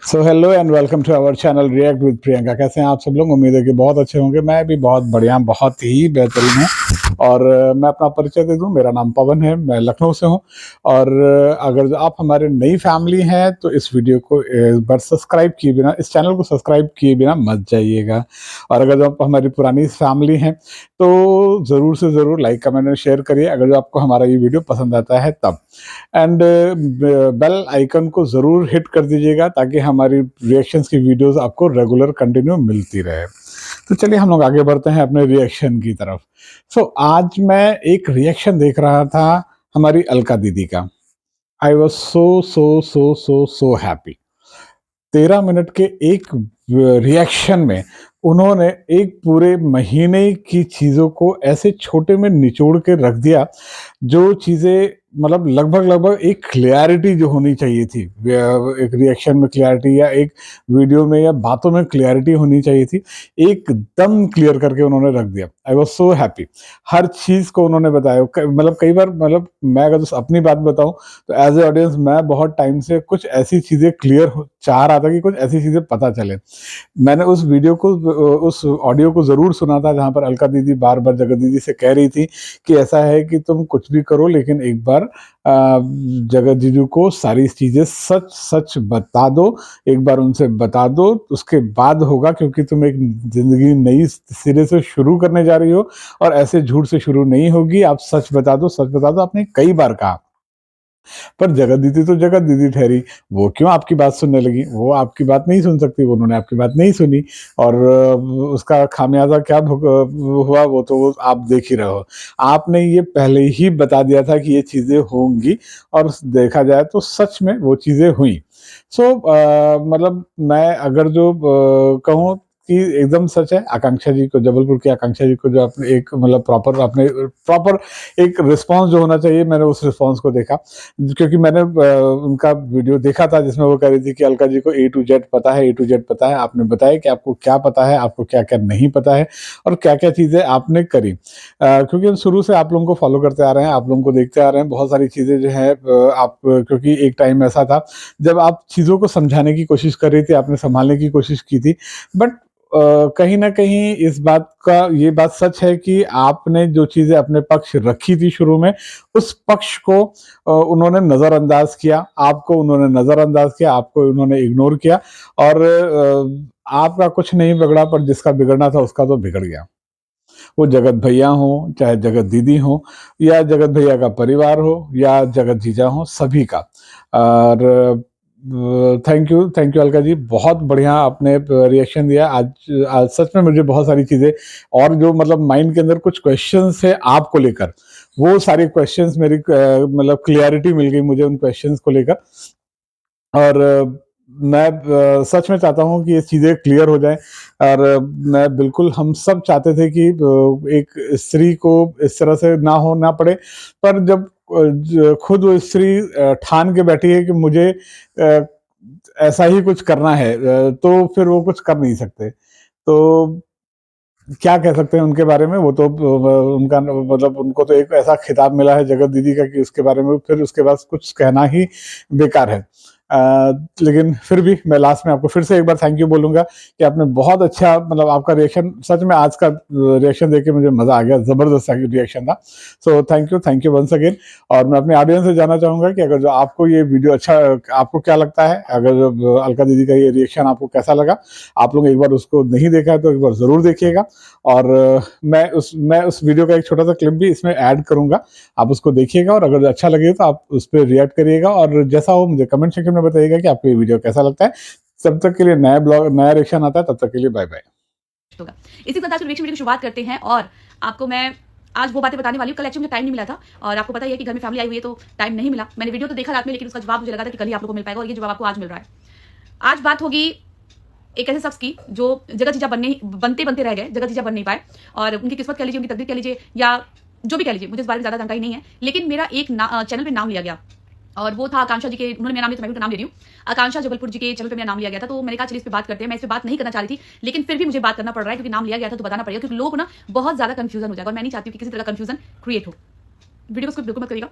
So hello and welcome to our channel react with Priyanka. कैसे हैं आप सब लोग? उम्मीद है कि बहुत अच्छे होंगे। मैं भी बहुत बढ़िया, बहुत ही बेहतरीन हूँ। और मैं अपना परिचय दे दूं, मेरा नाम पवन है, मैं लखनऊ से हूँ। और अगर आप हमारे नई फैमिली हैं तो इस वीडियो को एक बार सब्सक्राइब किए बिना, इस चैनल को सब्सक्राइब किए बिना मत जाइएगा। और अगर जो आप हमारी पुरानी फैमिली हैं तो ज़रूर से ज़रूर लाइक कमेंट और शेयर करिए अगर जो आपको हमारा ये वीडियो पसंद आता है तब। एंड बेल आइकन को ज़रूर हिट कर दीजिएगा ताकि हमारी रिएक्शंस की वीडियोस आपको रेगुलर कंटिन्यू मिलती रहे। तो चलिए हम लोग आगे बढ़ते हैं अपने रिएक्शन की तरफ। आज मैं एक रिएक्शन देख रहा था हमारी अलका दीदी का। I was so so so so so happy. 13 minute के एक रिएक्शन में उन्होंने एक पूरे महीने की चीज़ों को ऐसे छोटे में निचोड़ के रख दिया, जो चीज़ें मतलब लगभग-लगभग एक क्लैरिटी जो होनी चाहिए थी, एक रिएक्शन में क्लैरिटी या एक वीडियो में या बातों में क्लैरिटी होनी चाहिए थी, एकदम क्लियर करके उन्होंने रख दिया। I was so happy. हर चीज़ को उन्होंने बताया। मतलब कई बार मतलब मैं अगर अपनी बात बताऊँ तो एज़ ए ऑडियंस मैं बहुत टाइम से कुछ ऐसी चीज़ें क्लियर चाह रहा था कि कुछ ऐसी चीज़ें पता चले। मैंने उस वीडियो को उस ऑडियो को ज़रूर सुना था जहाँ पर अलका दीदी बार-बार जगत दीदी से कह रही थी कि ऐसा है कि तुम कुछ भी करो लेकिन एक बार जगत जीजू को सारी चीज़ें सच-सच बता दो, एक बार उनसे बता दो, उसके बाद होगा, क्योंकि तुम एक ज़िंदगी नई सिरे से शुरू करने जा रही हो और ऐसे झूठ से शुरू नहीं होगी, आप सच बता दो, आपने कई बार कहा। पर जगत दीदी तो जगत दीदी ठहरी, वो क्यों आपकी बात सुनने लगी? वो आपकी बात नहीं सुन सकती, उन्होंने आपकी बात नहीं सुनी। और उसका खामियाज़ा क्या हुआ वो तो आप देख ही रहे हो। आपने ये पहले ही बता दिया था कि ये चीज़ें होंगी और देखा जाए तो सच में वो चीज़ें हुई। मतलब मैं अगर जो कहूँ कि एकदम सच है, आकांक्षा जी को, जबलपुर की आकांक्षा जी को जो आपने एक मतलब प्रॉपर एक रिस्पॉन्स जो होना चाहिए, मैंने उस रिस्पॉन्स को देखा। क्योंकि मैंने उनका वीडियो देखा था जिसमें वो कह रही थी कि अलका जी को ए टू जेड पता है, ए टू जेड पता है। आपने बताया कि आपको क्या पता है, आपको क्या-क्या नहीं पता है और क्या-क्या चीज़ें आपने करी। क्योंकि हम शुरू से आप लोगों को फॉलो करते आ रहे हैं, आप लोगों को देखते आ रहे हैं। बहुत सारी चीज़ें जो है आप, क्योंकि एक टाइम ऐसा था जब आप चीज़ों को समझाने की कोशिश कर रही थी, आपने सँभालने की कोशिश की थी। बट कहीं न कहीं इस बात का ये बात सच है कि आपने जो चीज़ें अपने पक्ष रखी थी शुरू में, उस पक्ष को उन्होंने नज़रअंदाज किया, आपको उन्होंने नज़रअंदाज किया, आपको उन्होंने इग्नोर किया। और आपका कुछ नहीं बिगड़ा, पर जिसका बिगड़ना था उसका तो बिगड़ गया। वो जगत भैया हों, चाहे जगत दीदी हों, या जगत भैया का परिवार हो, या जगत जीजा हों, सभी का। और थैंक यू अलका जी, बहुत बढ़िया आपने रिएक्शन दिया। आज सच में मुझे बहुत सारी चीज़ें और जो मतलब माइंड के अंदर कुछ क्वेश्चंस थे आपको लेकर, वो सारे क्वेश्चंस मेरी मतलब क्लैरिटी मिल गई मुझे उन क्वेश्चंस को लेकर। और मैं सच में चाहता हूँ कि ये चीज़ें क्लियर हो जाएँ। और मैं बिल्कुल, हम सब चाहते थे कि एक स्त्री को इस तरह से ना पड़े। पर जब खुद वो स्त्री ठान के बैठी है कि मुझे ऐसा ही कुछ करना है, तो फिर वो कुछ कर नहीं सकते। तो क्या कह सकते हैं उनके बारे में? वो तो उनका मतलब उनको तो एक ऐसा खिताब मिला है जगत दीदी का कि उसके बारे में फिर उसके बाद कुछ कहना ही बेकार है। लेकिन फिर भी मैं लास्ट में आपको फिर से एक बार थैंक यू बोलूँगा कि आपने बहुत अच्छा, मतलब आपका रिएक्शन सच में, आज का रिएक्शन देख के मुझे मज़ा आ गया, ज़बरदस्त रिएक्शन था। So thank you once again. और मैं अपने ऑडियंस से जानना चाहूँगा कि अगर जो आपको ये वीडियो अच्छा, आपको क्या लगता है? अगर जो अलका दीदी का ये रिएक्शन आपको कैसा लगा? आप लोग एक बार उसको नहीं देखा है तो एक बार ज़रूर देखिएगा। और मैं उस वीडियो का एक छोटा-सा क्लिप भी इसमें ऐड करूँगा। आप उसको देखिएगा और अगर अच्छा लगे तो आप उस पे रिएक्ट करिएगा और जैसा हो मुझे कमेंट सेक्शन में बताइएगा कि आपको ये वीडियो कैसा लगता है। तब तक के लिए नया रिएक्शन आता है, तब तक के लिए बाय-बाय। होगा। इसी के साथ आज रिएक्शन वीडियो की शुरुआत करते हैं और आपको मैं आज वो बातें बताने वाली हूँ। कल एक्चुअली मुझे टाइम नहीं मिला था और आपको पता ही है कि घर में फैमिली आई हुई है तो टाइम नहीं मिला। मैंने वीडियो तो देखा रात में, लेकिन उसका जवाब मुझे लगा था कि कल ही आप लोगों को मिल पाएगा और ये जवाब आपको आज मिल रहा है। आज बात होगी एक ऐसे शख्स की जो जगत जीजा बनते रह गए, जगत जीजा बन नहीं पाए और उनकी किस्मत कह लीजिए, उनकी तकदीर कह लीजिए या जो भी कह लीजिए, मुझे इस बारे में ज़्यादा जानकारी नहीं है। लेकिन मेरा एक चैनल पे नाम लिया गया और वो था आकांक्षा जी के, उन्होंने मेरा नाम लिया तो मैं भी उनका नाम ले रही हूँ। आकांक्षा जबलपुर जी के चैनल पे मेरा नाम लिया गया था, तो मैंने कहा चलिए इस पे बात करते हैं। मैं इस पे बात नहीं करना चाह रही थी, लेकिन फिर भी मुझे बात करना पड़ रहा है क्योंकि नाम लिया गया था तो बताना पड़ेगा, क्योंकि लोग ना बहुत ज़्यादा कंफ्यूजन हो जाएगा और मैं नहीं चाहती हूँ कि किसी तरह का कंफ्यूजन क्रिएट हो। वीडियो को स्किप बिल्कुल मत करिएगा।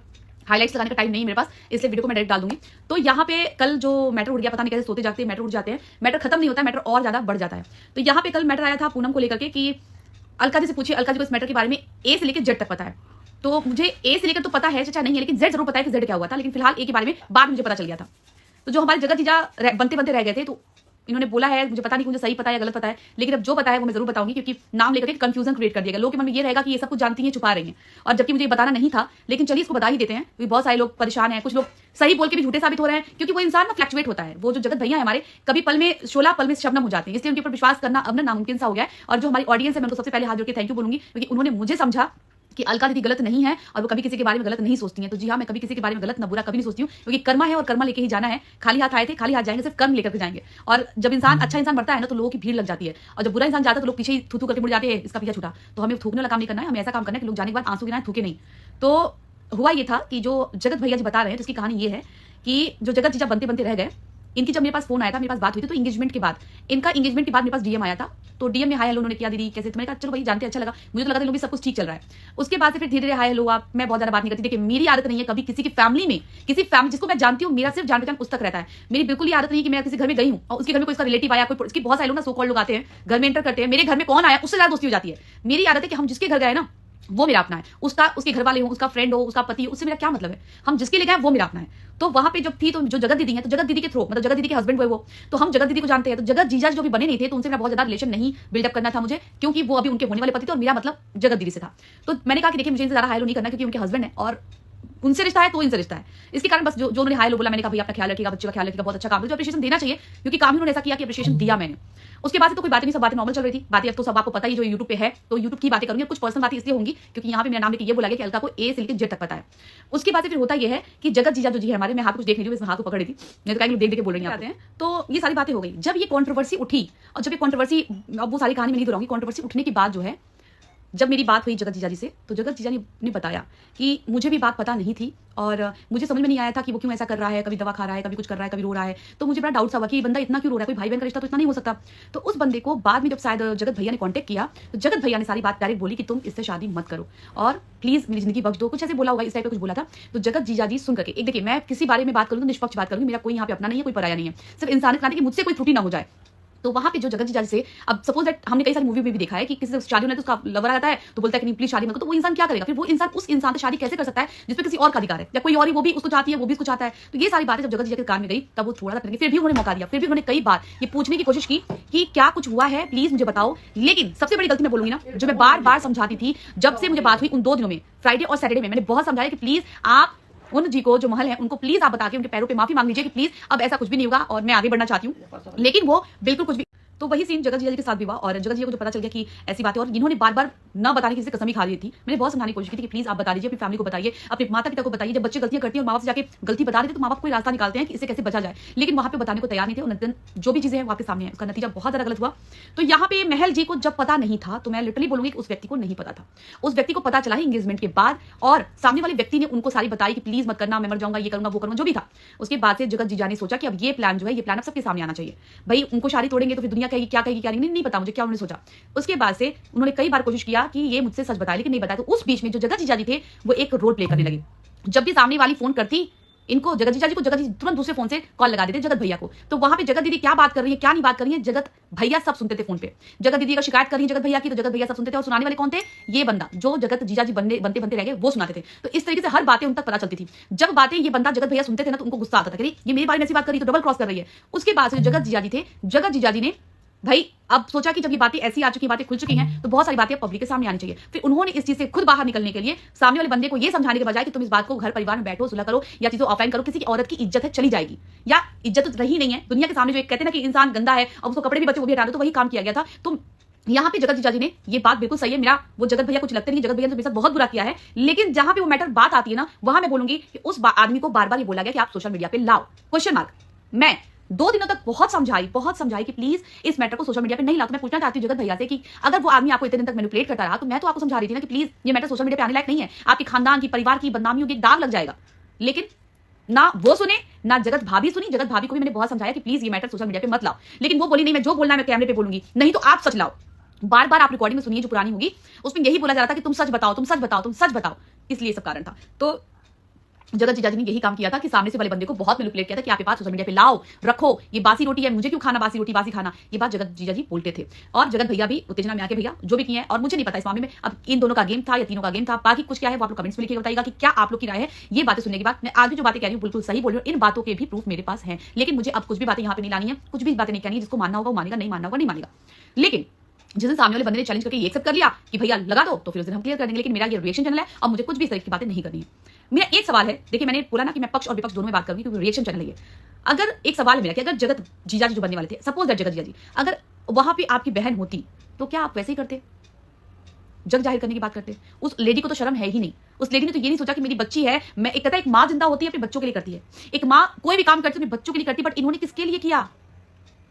हाईलाइट्स लगाने का टाइम नहीं है मेरे पास, इसलिए वीडियो को मैं डायरेक्ट डाल दूंगी। तो यहाँ पे कल जो मैटर उठ गया, पता नहीं कैसे सोते जागते मैटर उठ जाते हैं, मैटर खत्म नहीं होता, मैटर और ज्यादा बढ़ जाता है। तो यहाँ पे कल मैटर आया था पूनम को लेकर के कि अलका जी से पूछिए, अलका जी को इस मैटर के बारे में ए से लेकर जेड तक पता है। तो मुझे ए से लेकर तो पता है, चाचा नहीं है, लेकिन जेड जरूर पता है कि जेड क्या हुआ था, लेकिन फिलहाल ए के बारे में बाद में मुझे पता चल गया था। तो जो हमारे जगत जीजा बनते बनते रह गए थे, तो इन्होंने बोला है, मुझे पता नहीं मुझे सही पता है या गलत पता है, लेकिन अब जो पता है वो मैं जरूर बताऊंगी, क्योंकि नाम लेकर के कंफ्यूजन क्रिएट कर दिया गया। लोगों के मन में ये रहेगा कि ये सब कुछ जानती हैं, छुपा रही हैं, और जबकि मुझे ये बताना नहीं था, लेकिन चलिए इसको बता ही देते हैं, क्योंकि बहुत सारे लोग परेशान हैं, कुछ लोग सही बोल के भी झूठे साबित हो रहे हैं, क्योंकि वो इंसान ना फ्लक्चुएट होता है। वो जो जगत भैया है हमारे, कभी पल में शोला पल में शबनम हो जाते हैं, इसलिए उनके ऊपर विश्वास करना अब ना नामुमकिन सा हो गया है। और जो हमारी ऑडियंस है, मैं उनको सबसे पहले हाथ जोड़ के थैंक यू बोलूंगी, क्योंकि उन्होंने मुझे समझा कि अलका दीदी गलत नहीं है और वो कभी किसी के बारे में गलत नहीं सोचती हैं। तो जी हाँ, मैं कभी किसी के बारे में गलत ना बुरा कभी नहीं सोचती हूँ, क्योंकि कर्मा है और कर्मा लेके ही जाना है। खाली हाथ आए थे, खाली हाथ जाएंगे, सिर्फ कर्म लेकर के जाएंगे। और जब इंसान अच्छा इंसान बढ़ता है ना, तो लोगों की भीड़ लग जाती है, और जब बुरा इंसान जाता है तो लोग पीछे ही थू करके मुड़ जाते हैं, इसका पीछा छूटा। तो हमें थूकने वाला काम नहीं करना है, हमें ऐसा काम करना है कि लोग जाने के बाद आंसू गिराएं, थूके नहीं। तो हुआ ये था कि जो जगत भैया जी बता रहे हैं, तो इसकी कहानी ये है कि जो जगत जीजा बनते बनते रह गए, इनकी जब मेरे पास फोन आया था, मेरे पास बात हुई थी, तो एंगेजमेंट के बाद, इनका एंगेजमेंट के बाद मेरे पास डीएम आया था। तो डीएम में हाय हेलो उन्होंने किया, दीदी कैसे, तो मैंने कहा चलो भाई जानते, अच्छा लगा, मुझे तो लगा था सब कुछ ठीक चल रहा है। उसके बाद से फिर धीरे धीरे हाय हेलो आप, मैं बहुत ज्यादा बात नहीं करती। देखिए मेरी आदत नहीं है कभी किसी की फैमिली में, किसी फैमिली जिसको मैं जानती हूँ, मेरा सिर्फ जान पहचान उस तक रहता है। मेरी बिल्कुल ही आदत नहीं है कि मैं किसी घर में गई हूँ और उसके घर में कोई इसका रिलेटिव आया, कोई इसकी बहुत सारे लोग ना सो कॉल्ड लोग आते हैं, घर में एंटर करते हैं, मेरे घर में कौन आया उससे ज्यादा दोस्ती हो जाती है। मेरी आदत है कि हम जिसके घर गए ना वो मेरा अपना है, उसका उसके घर वाले हो, उसका फ्रेंड हो, उसका पति हो, उससे मेरा क्या मतलब है, हम जिसके लिए गए वो मेरा अपना है। तो वहां पे जब थी, तो जो जगत दीदी है, तो जगत दीदी के थ्रू, मतलब जगत दीदी के हस्बैंड वो, तो हम जगत दीदी को जानते हैं। तो जगत जीजा जो भी बने नहीं थे, तो उनसे मेरा बहुत ज्यादा रिलेशन नहीं बिल्डअप करना था मुझे, क्योंकि वो अभी उनके होने वाले पति थे और मेरा मतलब जगत दीदी से था। तो मैंने कहा कि देखिए मुझे इनसे ज्यादा हाई लो नहीं करना, क्योंकि उनके हस्बैंड है और उनसे रिश्ता है तो इनसे रिश्ता है। इसके कारण बस जो उन्होंने हाई लो बोला, मैंने कहा भाई अपना ख्याल रखिएगा, बच्चे का ख्याल रखिएगा, बहुत अच्छा काम है, जो अप्रिशिएशन देना चाहिए, क्योंकि काम ही उन्होंने ऐसा किया कि अप्रिशिएशन दिया मैंने। उसके बाद से तो कोई बात नहीं, सब बातें नॉर्मल चल रही थी। बातें अब तो सब आपको पता ही, जो यूट्यूब पे है, तो यूट्यूब की बातें करूंगी। कुछ पर्सनल बातें इसलिए होंगी क्योंकि यहाँ पे मेरा नाम लेके ये बोला गया कि अलका को ए से लेकर जेड तक पता है। उसके बाद फिर होता यह है कि जगत जीजा जो जी है हमारे, मैं हाथ कुछ देख लीजिए, इसमें हाथ को पकड़ रही थी, नहीं तो कहीं लोग देख देख के बोल रही हैं। तो ये सारी बातें हो गई। जब ये कंट्रोवर्सी उठी, और जब ये कंट्रोवर्सी, अब वो सारी कहानी में नहीं दोहराऊंगी, कंट्रोवर्सी उठने के बाद जो है, जब मेरी बात हुई जगत जीजा जी से, तो जगत जीजा ने बताया कि मुझे भी बात पता नहीं थी और मुझे समझ में नहीं आया था कि वो क्यों ऐसा कर रहा है, कभी दवा खा रहा है, कभी कुछ कर रहा है, कभी रो रहा है। तो मुझे बड़ा डाउट सा हुआ कि ये बंदा इतना क्यों रो रहा है, कोई भाई बहन का रिश्ता तो इतना नहीं हो सकता। तो उस बंदे को बाद में जब शायद जगत भैया ने कॉन्टेक्ट किया, तो जगत भैया ने सारी बात डायरेक्ट बोली कि तुम इससे शादी मत करो और प्लीज मेरी जिंदगी बख्श दो, कुछ ऐसे बोला होगा, इस टाइप का कुछ बोला था। तो जगत जीजा जी सुन करके, एक देखिए मैं किसी बारे में बात करूँ तो निष्पक्ष बात करूँगी, मेरा कोई यहाँ पे अपना नहीं है, कोई पराया नहीं है, सिर्फ इंसानियत नाते कि मुझसे कोई त्रुटि ना हो जाए। तो वहां पे जो जगत जीजा से, अब सपोज दैट हमने कई सारी मूवी में भी देखा है कि किसी से शादी होने तो उसका लवर आता है तो बोलता है कि नहीं प्लीज शादी मत करो, तो वो इंसान क्या करेगा, फिर वो इंसान उस इंसान से शादी कैसे कर सकता है जिसपे किसी और का अधिकार है, या कोई और ही वो भी उसको चाहती है, वो भी उसको चाहता है। तो ये सारी बातें जब जगत जीजा के कान में गई, तब वो थोड़ा सा करेंगे। फिर भी उन्होंने मौका दिया, फिर भी उन्होंने कई बार ये पूछने की कोशिश की कि क्या कुछ हुआ है, प्लीज मुझे बताओ। लेकिन सबसे बड़ी गलती मैं बोलूंगी ना, जो मैं बार बार समझाती थी, जब से मुझे बात हुई उन 2 दिनों में, फ्राइडे और सैटरडे में, मैंने बहुत समझाया कि प्लीज आप उन जी को, जो महल है, उनको प्लीज आप बता के उनके पैरों पे माफी मांग लीजिए कि प्लीज अब ऐसा कुछ भी नहीं होगा और मैं आगे बढ़ना चाहती हूँ। लेकिन वो बिल्कुल कुछ भी, तो वही सीन जगत जीजा जी के साथ भी हुआ। और जगत जीजा को जो पता चल गया कि ऐसी बातें, और इन्होंने बार बार न बताने की कसम ही खा ली थी। मैंने बहुत समझाने की कोशिश की थी कि प्लीज आप बता दीजिए, अपनी फैमिली को बताइए, अपने माता पिता को बताइए। जब बच्चे गलतियां करती हैं और माँ बाप से जाके गलती बता देते, तो माँ बाप कोई रास्ता निकालते हैं कि इससे कैसे बचा जाए, लेकिन वहां पे बताने को तैयार नहीं थे। और जो भी चीजें हैं वो आपके सामने है, उसका नतीजा बहुत ज्यादा गलत हुआ। तो यहाँ पे महल जी को जब पता नहीं था, तो मैं लिटरली बोलूंगी कि उस व्यक्ति को नहीं पता था। उस व्यक्ति को पता चला ही एंगेजमेंट के बाद, और सामने वाले व्यक्ति ने उनको सारी बताई कि प्लीज मत करना, मैं मर जाऊंगा, ये करूंगा, वो करूंगा, जो भी था। उसके बाद से जगत जीजा ने सोचा कि अब ये प्लान जो है, ये प्लान अब सबके सामने आना चाहिए। भाई उनको शादी तोड़ेंगे तो फिर दुनिया कहेगी क्या कहेगी क्या नहीं पता मुझे, क्या उन्होंने सोचा। उसके बाद से उन्होंने कई बार कोशिश किया कि ये मुझसे सच बताए, लेकिन नहीं बताया। तो उस बीच में जो जगत जीजा जी थे, वो एक रोल प्ले करने लगे। जब भी सामने वाली फोन करती इनको, जगत जीजा जी को, जगत जी तुरंत दूसरे फोन से कॉल लगा देते जगत भैया को। तो वहां पे जगत दीदी क्या बात कर रही है, क्या नहीं बात कर रही है, जगत भैया सब सुनते थे फोन पे। जगत दीदी का शिकायत कर रही है जगत भैया की, तो जगत भैया सब सुनते थे। और सुनाने वाले कौन थे, ये बंदा जो जगत जीजा जी बनते बनते रह गए, वो सुनाते थे। तो इस तरीके से हर बातें उन तक पता चलती थी। जब बातें ये बंदा जगत भैया सुनते थे ना, तो उनको गुस्सा आता था कि ये मेरे बारे में ऐसी बात कर रही, तो डबल क्रॉस कर रही है। उसके बाद से जगत जीजा जी थे, जगत जीजा जी ने भाई अब सोचा कि जब ये बातें ऐसी आ चुकी, बातें खुल चुकी हैं, तो बहुत सारी बातें पब्लिक के सामने आनी चाहिए। फिर उन्होंने इस चीज से खुद बाहर निकलने के लिए सामने वाले बंदे को ये समझाने के बजाय कि तुम इस बात को घर परिवार में बैठो, सुलह करो, या चीजों ऑफलाइन करो, किसी की औरत की इज्जत है चली जाएगी, या इज्जत तो रही नहीं है दुनिया के सामने। जो एक कहते हैं ना कि इंसान गंदा है और उसको कपड़े भी बच्चे वो भी हटा दो, तो वही काम किया गया था। तो यहाँ पे जगत जीजा जी ने, ये बात बिल्कुल सही है, मेरा वो जगत भैया कुछ लगते नहीं, जगत भैया ने मेरे साथ बहुत बुरा किया है, लेकिन जहां पे वो मैटर बात आती है ना, वहां मैं बोलूंगी कि उस आदमी को बार बार ये बोला गया कि आप सोशल मीडिया पे लाओ, क्वेश्चन मार्क। मैं 2 दिनों तक बहुत समझाई कि प्लीज इस मैटर को सोशल मीडिया पे नहीं लाओ। तो मैं पूछना चाहती हूँ जगत भैया से कि अगर वो आदमी आपको इतने दिन तक मैनिपुलेट करता रहा, तो मैं तो आपको समझा रही थी ना कि प्लीज ये मैटर सोशल मीडिया पे आने लायक नहीं है, आपके खानदान की, परिवार की बदनामी होगी, दाग लग जाएगा। लेकिन ना वो सुने, ना जगत भाभी सुनी। जगत भाभी को भी मैंने बहुत समझाया कि प्लीज ये मैटर सोशल मीडिया पे मत लाओ, लेकिन वो बोली नहीं, मैं जो बोलना है मैं कैमरे पे बोलूंगी, नहीं तो आप सच लाओ। बार बार आप रिकॉर्डिंग में सुनिए जो पुरानी होगी, उसमें यही बोला जा रहा था कि तुम सच बताओ, तुम सच बताओ, तुम सच बताओ। इसलिए सब कारण था। तो जगत जीजा जी ने यही काम किया था कि सामने से वाले बंदे को बहुत मैनिपुलेट किया था कि आपके पास सोशल मीडिया पे लाओ, रखो, ये बासी रोटी है, मुझे क्यों खाना बासी रोटी, बासी खाना। ये बात जगत जीजा जी बोलते थे और जगत भैया भी, उत्तेजना में आके भैया जो भी किए हैं, और मुझे नहीं पता इस मामले में अब इन दोनों का गेम था या तीनों का गेम था, बाकी कुछ क्या है वो आप लोग कमेंट्स में लिखिएगा, बताइएगा कि क्या आप लोग की राय है। ये बातें सुनने के बाद मैं आज भी जो बातें कह रही हूँ बिल्कुल सही बोल रही हूँ, इन बातों के भी प्रूफ मेरे पास है, लेकिन मुझे अब कुछ भी बातें यहाँ पे नहीं लानी है, कुछ भी बातें नहीं करनी है, जिसको मानना होगा वो मानेगा, नहीं मानना होगा नहीं मानेगा। लेकिन जिस दिन सामने वाले बंदे ने चैलेंज करके ये एक्सेप्ट कर लिया कि भैया लगा दो, तो फिर उस दिन हम क्लियर कर देंगे। लेकिन मेरा ये रिएक्शन चैनल है और मुझे कुछ भी इस तरह की बातें नहीं करनी है। मेरा एक सवाल है, देखिए मैंने बोला ना कि मैं पक्ष और विपक्ष दोनों में बात करूंगी क्योंकि रिएक्शन चैनल है ये। अगर एक सवाल है मेरा कि अगर जगत जीजा जी जो बनने वाले थे, सपोज दैट जगत जीजा जी अगर वहां पे आपकी बहन होती तो क्या आप वैसे ही करते, जग जाहिर करने की बात करते? उस लेडी को तो शर्म है ही नहीं। उस लेडी ने तो ये नहीं सोचा कि मेरी बच्ची है, मैं एक कहता है एक माँ जिंदा होती है अपने बच्चों के लिए करती है, एक माँ कोई भी काम करती है अपने बच्चों के लिए करती है, बट इन्होंने किसके लिए किया,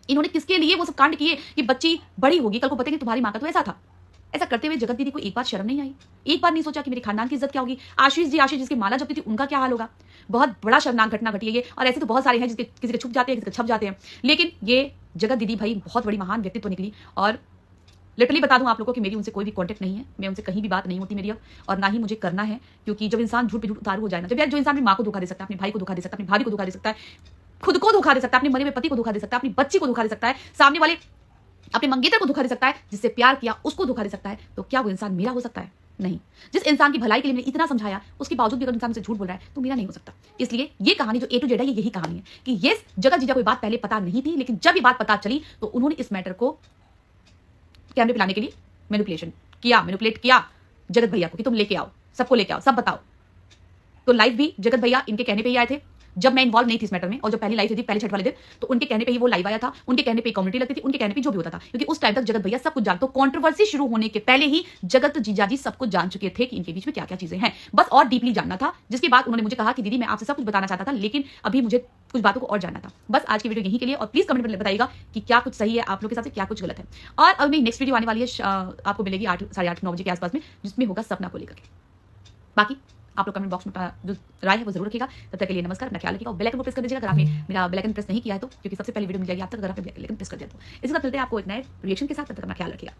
इन्होंने किसके लिए वो सब कांड किए कि बच्ची बड़ी होगी कल को पता कि तुम्हारी माँ का तो ऐसा था। ऐसा करते हुए जगत दीदी को एक बार शर्म नहीं आई, एक बार नहीं सोचा कि मेरे खानदान की इज्जत क्या होगी, आशीष जी जिसकी माला जपती थी उनका क्या हाल होगा। बहुत बड़ा शर्मनाक घटना घटी है ये, और ऐसे तो बहुत सारे हैं जिसके किसी के छुप जाते हैं, किसी के छप जाते हैं, लेकिन ये जगत दीदी भाई बहुत बड़ी महान व्यक्तित्व निकली। और लिटरली बता दूं आप लोगों को कि मेरी उनसे कोई भी कांटेक्ट नहीं है, मैं उनसे कहीं भी बात नहीं होती मेरी अब, और ना ही मुझे करना है, क्योंकि जब इंसान झूठ पे झूठ उतारू हो जाए ना, जब यार जो इंसान अपनी माँ को धोखा दे सकता है, अपने भाई को धोखा दे सकता है, अपनी भाभी को धोखा दे सकता है, खुद को धोखा दे सकता है, अपने मरे हुए पति को धोखा दे सकता है, अपनी बच्ची को धोखा दे सकता है, सामने वाले अपने मंगेतर को धोखा दे सकता है, जिससे प्यार किया उसको धोखा दे सकता है, तो क्या वो इंसान मेरा हो सकता है? नहीं। जिस इंसान की भलाई के लिए मैंने इतना समझाया उसके बावजूद भी अगर इंसान मुझसे झूठ बोल रहा है तो मेरा नहीं हो सकता। इसलिए ये कहानी जो A to Z है, ये यही कहानी है कि ये जगत जीजा कोई बात पहले पता नहीं थी, लेकिन जब ये बात पता चली तो उन्होंने इस मैटर को कैमरे पे लाने के लिए मैनिपुलेट किया जगत भैया को कि तुम लेके आओ, सबको लेके आओ, सब बताओ। तो लाइव भी जगत भैया इनके कहने पे ही आए थे, जब मैं इन्वॉल्व नहीं थी इस मैटर में, और जब पहली लाइव थी पहले छठ वाले दिन, तो उनके कहने पे ही वो लाइव आया था, उनके कहने पे कम्युनिटी लगती थी, उनके कहने पे जो भी होता था, क्योंकि उस टाइम तक जगत भैया सब कुछ जानते, तो कंट्रोवर्सी शुरू होने के पहले ही जगत जीजा जी सब कुछ जान चुके थे कि इनके बीच में क्या क्या चीजें हैं, बस और डीपली जानना था। जिसके बाद उन्होंने मुझे कहा कि दीदी मैं आपसे सब कुछ बताना चाहता था, लेकिन अभी मुझे कुछ बातों को और जानना था। बस आज की वीडियो यहीं के लिए, और प्लीज कमेंट में बताइएगा कि क्या कुछ सही है आप लोग के साथ से, क्या कुछ गलत है। और अब मेरी नेक्स्ट वीडियो आने वाली है, आपको मिलेगी 8 साढ़े 8 9 बजे के आसपास में, जिसमें होगा सपना को लेकर के। बाकी आप लोग कमेंट बॉक्स में जो राय है वो जरूर रखिएगा। तब तक के लिए नमस्कार, अपना ख्याल रखिएगा, और बेल आइकन को प्रेस कर दीजिएगा अगर आपने मेरा बेल आइकन प्रेस नहीं किया है तो, क्योंकि सबसे पहले वीडियो मिल जाएगी आप तक अगर आपने बेल आइकन प्रेस कर दिया तो। इसी के साथ मिलते हैं आपको एक नए रिएक्शन के साथ, तब तक अपना ख्याल रखिएगा।